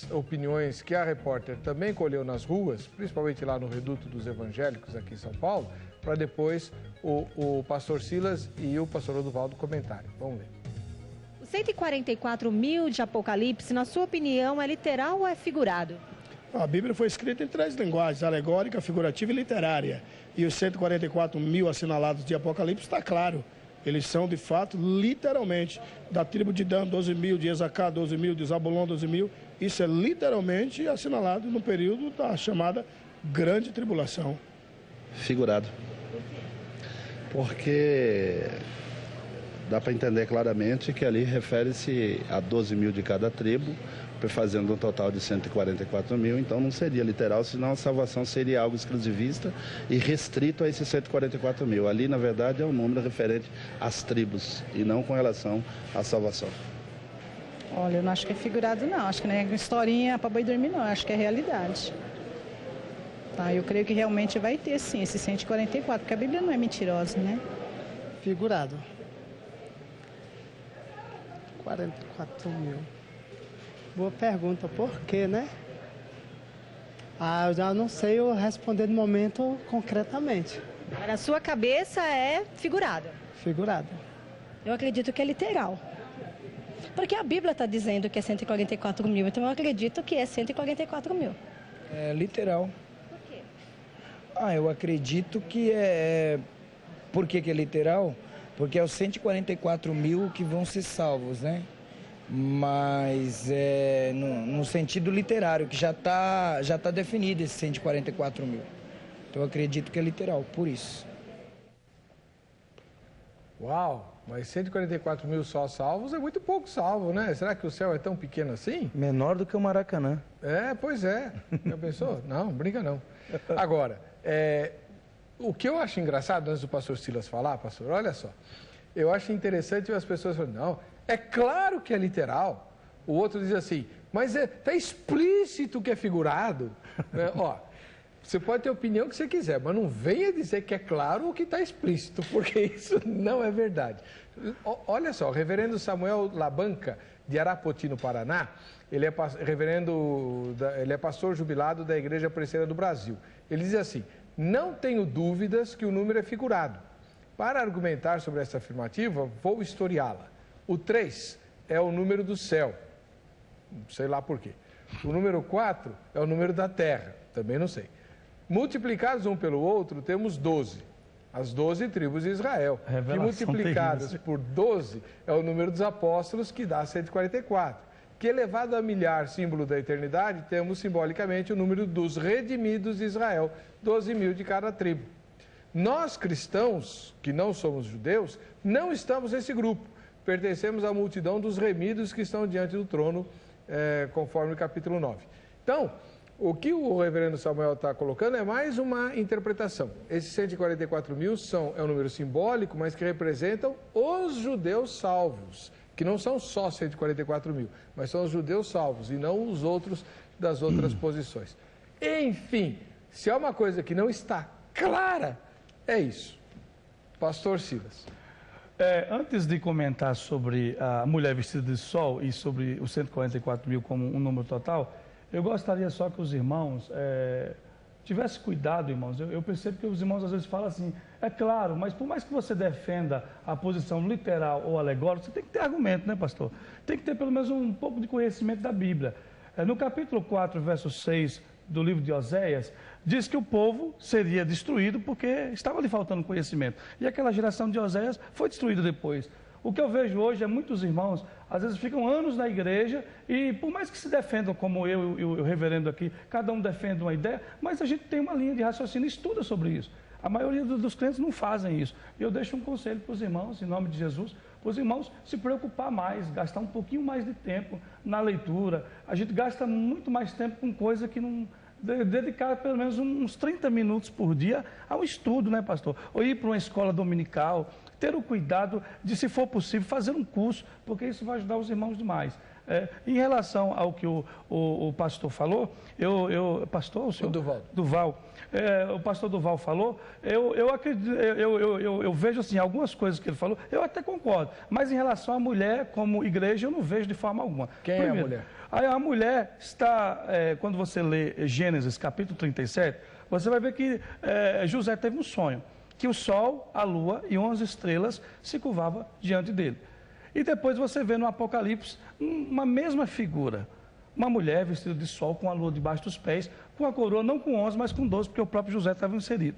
as opiniões que a repórter também colheu nas ruas, principalmente lá no Reduto dos Evangélicos aqui em São Paulo, para depois o pastor Silas e o pastor Oduvaldo comentarem. Vamos ver. Os 144 mil de Apocalipse, na sua opinião, é literal ou é figurado? A Bíblia foi escrita em 3 linguagens, alegórica, figurativa e literária. E os 144 mil assinalados de Apocalipse está claro. Eles são, de fato, literalmente, da tribo de Dan, 12 mil, de Esacar, 12 mil, de Zabulon, 12 mil. Isso é literalmente assinalado no período da chamada Grande Tribulação. Figurado. Porque dá para entender claramente que ali refere-se a 12 mil de cada tribo, fazendo um total de 144 mil, então não seria literal, senão a salvação seria algo exclusivista e restrito a esses 144 mil. Ali, na verdade, é um número referente às tribos e não com relação à salvação. Olha, eu não acho que é figurado, não. Acho que não é historinha para boi dormir, não. Acho que é realidade. Tá, eu creio que realmente vai ter, sim, esses 144, porque a Bíblia não é mentirosa, né? Figurado. 44 mil. Boa pergunta, por quê, né? Eu já não sei eu responder no momento concretamente. Na sua cabeça é figurado? Figurado. Eu acredito que é literal. Porque a Bíblia está dizendo que é 144 mil, então eu acredito que é 144 mil. É literal. Por quê? Eu acredito que é... Por que é literal? Porque é os 144 mil que vão ser salvos, né? Mas é no sentido literário, que já tá definido esse 144 mil. Então eu acredito que é literal, por isso. Uau, mas 144 mil só salvos é muito pouco salvo, né? Será que o céu é tão pequeno assim? Menor do que o Maracanã. Pois é. Já pensou? Não, brinca não. Agora, o que eu acho engraçado, antes do pastor Silas falar, pastor, olha só. Eu acho interessante as pessoas falando, não, é claro que é literal. O outro diz assim, mas está explícito que é figurado. Você pode ter a opinião que você quiser, mas não venha dizer que é claro o que está explícito, porque isso não é verdade. Olha só, o reverendo Samuel Labanca, de Arapoti, no Paraná, ele é pastor jubilado da Igreja Presbiteriana do Brasil. Ele diz assim, não tenho dúvidas que o número é figurado. Para argumentar sobre essa afirmativa, vou historiá-la. O 3 é o número do céu, sei lá por quê. O número 4 é o número da terra, também não sei. Multiplicados um pelo outro, temos 12. As 12 tribos de Israel. Que multiplicadas por 12 é o número dos apóstolos, que dá 144. Que elevado a milhar, símbolo da eternidade, temos simbolicamente o número dos redimidos de Israel, 12 mil de cada tribo. Nós, cristãos, que não somos judeus, não estamos nesse grupo. Pertencemos à multidão dos remidos que estão diante do trono, conforme o capítulo 9. Então, o que o reverendo Samuel está colocando é mais uma interpretação. Esses 144 mil é um número simbólico, mas que representam os judeus salvos, que não são só 144 mil, mas são os judeus salvos e não os outros das outras posições. Enfim, se há uma coisa que não está clara, é isso. Pastor Silas. Antes de comentar sobre a mulher vestida de sol e sobre os 144 mil como um número total, eu gostaria só que os irmãos tivessem cuidado, irmãos. Eu percebo que os irmãos às vezes falam assim, é claro, mas por mais que você defenda a posição literal ou alegórica, você tem que ter argumento, né, pastor? Tem que ter pelo menos um pouco de conhecimento da Bíblia. No capítulo 4, verso 6 do livro de Oséias, diz que o povo seria destruído porque estava lhe faltando conhecimento. E aquela geração de Oséias foi destruída depois. O que eu vejo hoje é muitos irmãos, às vezes ficam anos na igreja e por mais que se defendam, como eu e o reverendo aqui, cada um defende uma ideia, mas a gente tem uma linha de raciocínio e estuda sobre isso. A maioria dos crentes não fazem isso. E eu deixo um conselho para os irmãos, em nome de Jesus, para os irmãos se preocupar mais, gastar um pouquinho mais de tempo na leitura. A gente gasta muito mais tempo com coisa que não... dedicar pelo menos uns 30 minutos por dia ao estudo, né, pastor? Ou ir para uma escola dominical, ter o cuidado de, se for possível, fazer um curso, porque isso vai ajudar os irmãos demais. Em relação ao que o pastor falou, pastor, o senhor? Duval. O pastor Duval falou, eu acredito, eu vejo assim, algumas coisas que ele falou, eu até concordo, mas em relação à mulher como igreja, eu não vejo de forma alguma. Quem é a mulher? A mulher está, quando você lê Gênesis capítulo 37, você vai ver que José teve um sonho, que o sol, a lua e 11 estrelas se curvavam diante dele. E depois você vê no Apocalipse uma mesma figura, uma mulher vestida de sol com a lua debaixo dos pés, com a coroa não com 11, mas com 12, porque o próprio José estava inserido.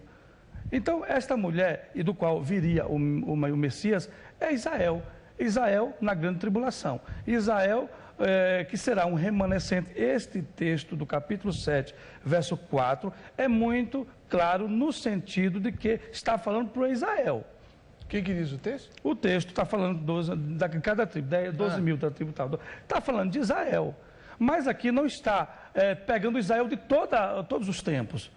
Então, esta mulher, e do qual viria o Messias, é Israel. Israel na grande tribulação. Israel, que será um remanescente. Este texto do capítulo 7, verso 4, é muito claro no sentido de que está falando para Israel. O que diz o texto? O texto está falando de cada tribo, 12 mil da tribo tal. Está falando de Israel. Mas aqui não está pegando Israel de todos os tempos.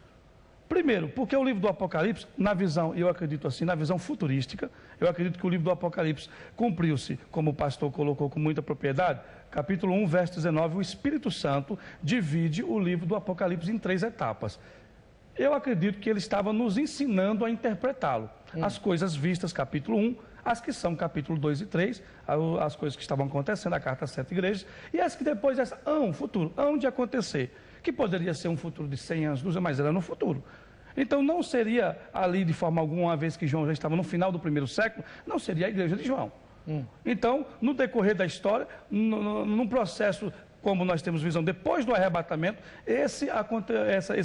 Primeiro, porque o livro do Apocalipse, na visão, eu acredito assim, na visão futurística, eu acredito que o livro do Apocalipse cumpriu-se, como o pastor colocou com muita propriedade, capítulo 1, verso 19, o Espírito Santo divide o livro do Apocalipse em 3 etapas. Eu acredito que ele estava nos ensinando a interpretá-lo. As coisas vistas, capítulo 1, as que são capítulo 2 e 3, as coisas que estavam acontecendo, a carta às 7 igrejas, e as que depois, um futuro, hão de acontecer, que poderia ser um futuro de 100 anos, 200, mas era no futuro. Então não seria ali de forma alguma, uma vez que João já estava no final do 1º século, não seria a igreja de João. Então, no decorrer da história, num processo como nós temos visão depois do arrebatamento, esses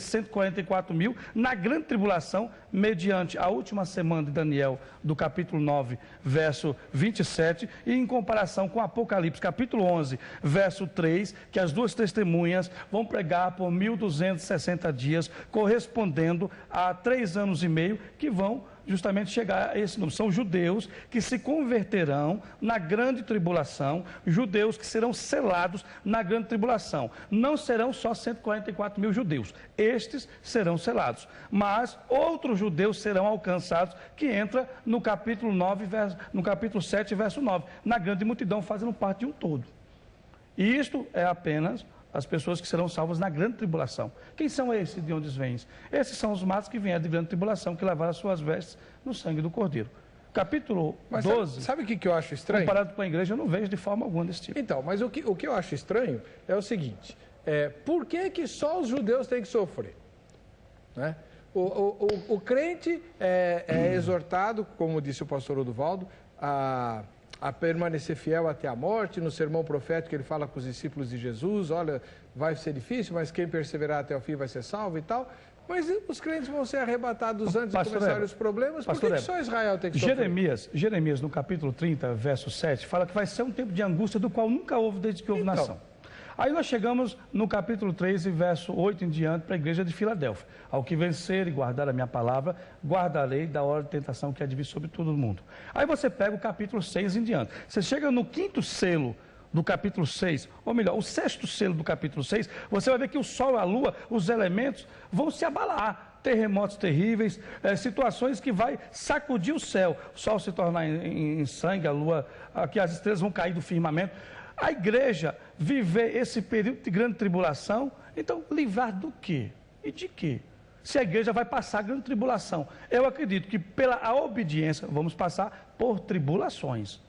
144 mil, na grande tribulação, mediante a última semana de Daniel, do capítulo 9, verso 27, e em comparação com Apocalipse, capítulo 11, verso 3, que as 2 testemunhas vão pregar por 1.260 dias, correspondendo a 3 anos e meio, que vão justamente chegar a esse número. São judeus que se converterão na grande tribulação, judeus que serão selados na grande tribulação. Não serão só 144 mil judeus, estes serão selados, mas outros judeus serão alcançados, que entra no capítulo 7, verso 9, na grande multidão, fazendo parte de um todo. E isto é apenas as pessoas que serão salvas na grande tribulação. Quem são esses de onde vêm? Esses são os matos que vêm de grande tribulação, que lavaram as suas vestes no sangue do Cordeiro. Capítulo 12... Sabe o que eu acho estranho? Comparado com a igreja, eu não vejo de forma alguma desse tipo. Então, mas o que eu acho estranho é o seguinte, por que só os judeus têm que sofrer? Né? O crente é exortado, como disse o pastor Oduvaldo, a permanecer fiel até a morte. No sermão profético ele fala com os discípulos de Jesus, olha, vai ser difícil, mas quem perseverar até o fim vai ser salvo e tal. Mas os crentes vão ser arrebatados antes de começarem os problemas. Por que só Israel tem que sofrer? Jeremias, no capítulo 30, verso 7, fala que vai ser um tempo de angústia do qual nunca houve desde que houve nação. Aí nós chegamos no capítulo 13, verso 8 em diante, para a igreja de Filadélfia. Ao que vencer e guardar a minha palavra, guardarei da hora de tentação que há de vir sobre todo o mundo. Aí você pega o capítulo 6 em diante. Você chega no 5º selo do capítulo 6, ou melhor, o 6º selo do capítulo 6, você vai ver que o sol, a lua, os elementos vão se abalar. Terremotos terríveis, situações que vai sacudir o céu. O sol se tornar em sangue, a lua, aqui as estrelas vão cair do firmamento. A igreja viver esse período de grande tribulação, então livrar do quê? E de quê? Se a igreja vai passar grande tribulação. Eu acredito que pela obediência vamos passar por tribulações.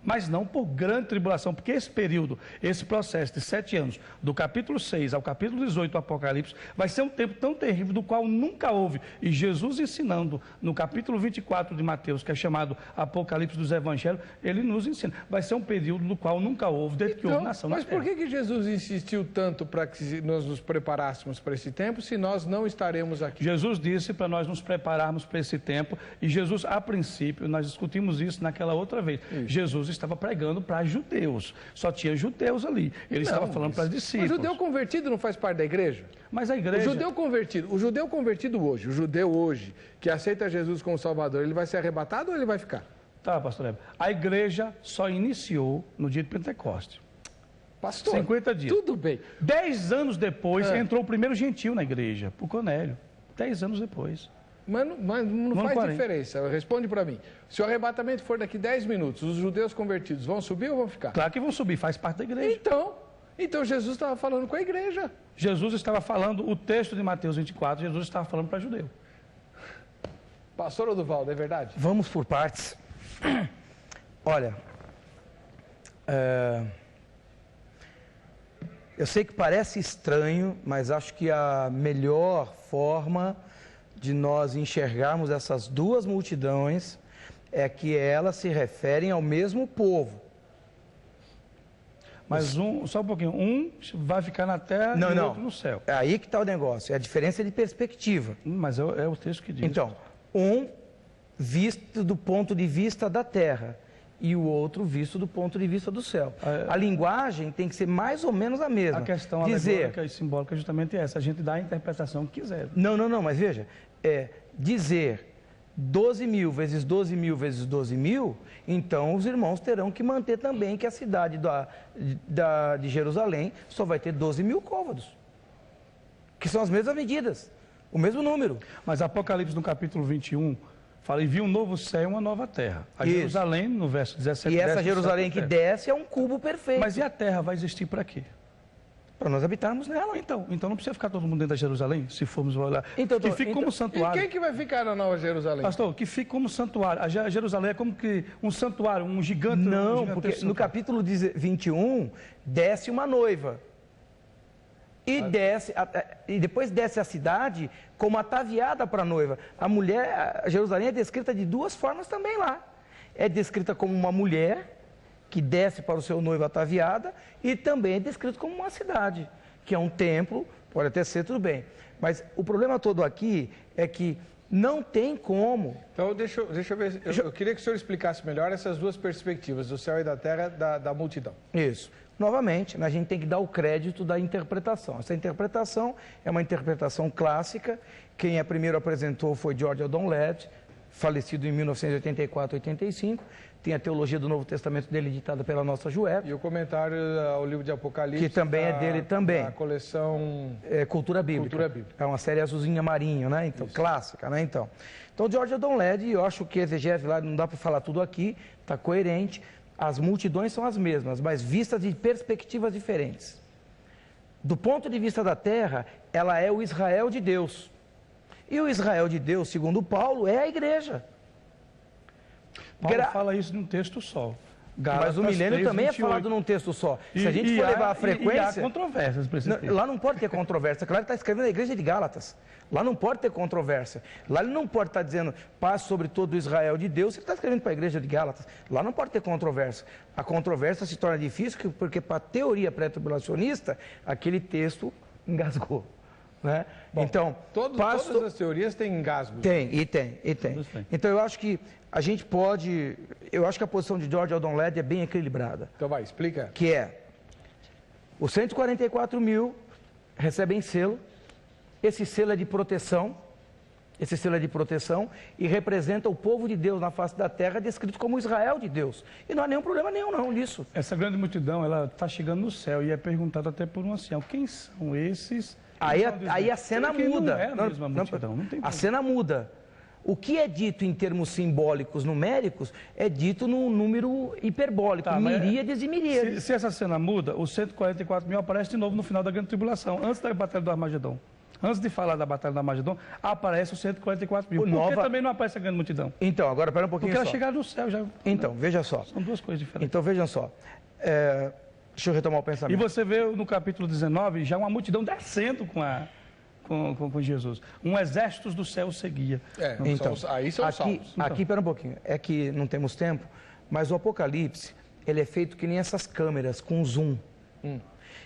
Mas não por grande tribulação, porque esse período, esse processo de 7 anos, do capítulo 6 ao capítulo 18 do Apocalipse, vai ser um tempo tão terrível do qual nunca houve. E Jesus ensinando no capítulo 24 de Mateus, que é chamado Apocalipse dos Evangelhos, ele nos ensina. Vai ser um período do qual nunca houve, desde que houve nação na terra. Mas por que Jesus insistiu tanto para que nós nos preparássemos para esse tempo, se nós não estaremos aqui? Jesus disse para nós nos prepararmos para esse tempo, e Jesus, a princípio, nós discutimos isso naquela outra vez. Jesus estava pregando para judeus, só tinha judeus ali. Ele estava falando para discípulos. O judeu convertido não faz parte da igreja? Mas a igreja... O judeu convertido hoje, o judeu hoje, que aceita Jesus como Salvador, ele vai ser arrebatado ou ele vai ficar? Tá, pastor Heber. A igreja só iniciou no dia de Pentecostes. Pastor, 50 dias. Tudo bem. 10 anos depois entrou o primeiro gentil na igreja, por Cornélio. 10 anos depois. Mas não faz 40. diferença. Responde para mim. Se o arrebatamento for daqui 10 minutos, os judeus convertidos vão subir ou vão ficar? Claro que vão subir, faz parte da igreja. Então Jesus estava falando com a igreja. Jesus estava falando, o texto de Mateus 24, Jesus estava falando para judeu. Pastor Oduvaldo, é verdade? Vamos por partes. Olha, eu sei que parece estranho, mas acho que a melhor forma de nós enxergarmos essas duas multidões é que elas se referem ao mesmo povo. Mas só um pouquinho, um vai ficar na terra e o outro no céu. É aí que está o negócio, é a diferença de perspectiva. Mas é o texto que diz. Então, um visto do ponto de vista da terra e o outro visto do ponto de vista do céu. A linguagem tem que ser mais ou menos a mesma. A questão alegórica e simbólica é justamente essa, a gente dá a interpretação que quiser. Não, mas veja, dizer 12 mil vezes 12 mil vezes 12 mil, então os irmãos terão que manter também que a cidade de Jerusalém só vai ter 12 mil côvados, que são as mesmas medidas, o mesmo número. Mas Apocalipse no capítulo 21 fala, e viu um novo céu e uma nova terra. A Jerusalém, no verso 17... E essa Jerusalém que desce é um cubo perfeito. Mas e a terra vai existir para quê? Para nós habitarmos nela. Então não precisa ficar todo mundo dentro da Jerusalém, se formos olhar. Que fique como santuário. E quem que vai ficar na Nova Jerusalém? Pastor, que fique como santuário. A Jerusalém é como que um santuário, um gigante. Não, porque no capítulo 21 desce uma noiva. E depois desce a cidade como ataviada para a noiva. A Jerusalém é descrita de duas formas também lá. É descrita como uma mulher que desce para o seu noivo ataviada, e também é descrito como uma cidade, que é um templo, pode até ser, tudo bem. Mas o problema todo aqui é que não tem como... Então, deixa eu ver, eu queria que o senhor explicasse melhor essas duas perspectivas, do céu e da terra, da multidão. Isso. Novamente, a gente tem que dar o crédito da interpretação. Essa interpretação é uma interpretação clássica. Quem a primeiro apresentou foi George Eldon Ladd, falecido em 1984-85. Tem a teologia do Novo Testamento dele ditada pela nossa Juep. E o comentário ao livro de Apocalipse. Que também é dele também. A coleção... Cultura Bíblica. É uma série azulzinha marinho, né? Então, clássica, né? Então, George Eldon Ladd, eu acho que a exegese lá, não dá para falar tudo aqui, está coerente. As multidões são as mesmas, mas vistas de perspectivas diferentes. Do ponto de vista da terra, ela é o Israel de Deus. E o Israel de Deus, segundo Paulo, é a igreja. Paulo fala isso num texto só. Mas o milênio também é falado num texto só. Se a gente for levar a frequência... E há controvérsias para esse texto. Lá não pode ter controvérsia. Claro que está escrevendo a igreja de Gálatas. Lá não pode ter controvérsia. Lá ele não pode estar dizendo paz sobre todo o Israel de Deus. Ele está escrevendo para a igreja de Gálatas. Lá não pode ter controvérsia. A controvérsia se torna difícil porque para a teoria pré-tribulacionista, aquele texto engasgou. Né? Bom, então, todas as teorias têm engasgo. Tem. Então eu acho que a gente pode... Eu acho que a posição de George Eldon Ladd é bem equilibrada. Então vai, explica. Que é, os 144 mil recebem selo, esse selo é de proteção, e representa o povo de Deus na face da terra, descrito como Israel de Deus. E não há nenhum problema não nisso. Essa grande multidão, ela está chegando no céu e é perguntada até por um ancião, quem são esses? Aí a cena muda. Não é a mesma multidão, não tem a cena muda. O que é dito em termos simbólicos, numéricos, é dito num número hiperbólico, miríades e miríades. Se essa cena muda, os 144 mil aparecem de novo no final da grande tribulação, antes da Batalha do Armagedon. Antes de falar da Batalha do Armagedon, aparece os 144 mil. Por que também não aparece a grande multidão? Então, agora, espera um pouquinho. Porque ela chegar no céu já... Então, veja só. São duas coisas diferentes. Então, vejam só. Deixa eu retomar o pensamento. E você vê no capítulo 19 já uma multidão descendo com Jesus. Um exército do céu seguia. Então, aí são salvos. Aqui, espera um pouquinho. É que não temos tempo, mas o Apocalipse, ele é feito que nem essas câmeras, com zoom.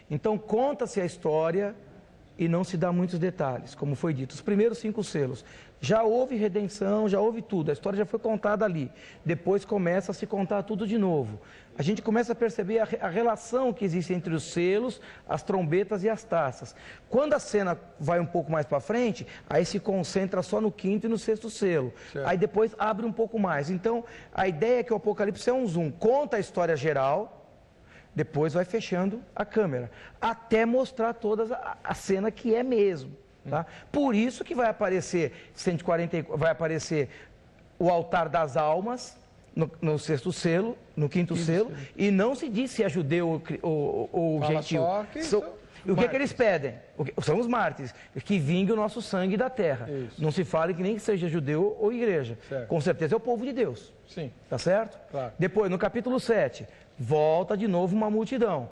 Então, conta-se a história e não se dá muitos detalhes, como foi dito. Os primeiros 5 selos. Já houve redenção, já houve tudo. A história já foi contada ali. Depois começa a se contar tudo de novo. A gente começa a perceber a relação que existe entre os selos, as trombetas e as taças. Quando a cena vai um pouco mais para frente, aí se concentra só no 5º e no 6º selo. Certo. Aí depois abre um pouco mais. Então, a ideia é que o Apocalipse é um zoom. Conta a história geral, depois vai fechando a câmera, até mostrar toda a cena que é mesmo. Tá? Por isso que vai aparecer 140, vai aparecer o altar das almas no sexto selo, no quinto selo, e não se diz se é judeu ou gentil. O que eles pedem? São os mártires, que vingue o nosso sangue da terra. Isso. Não se fale que nem que seja judeu ou igreja. Certo. Com certeza é o povo de Deus. Sim. Tá certo? Claro. Depois, no capítulo 7, volta de novo uma multidão.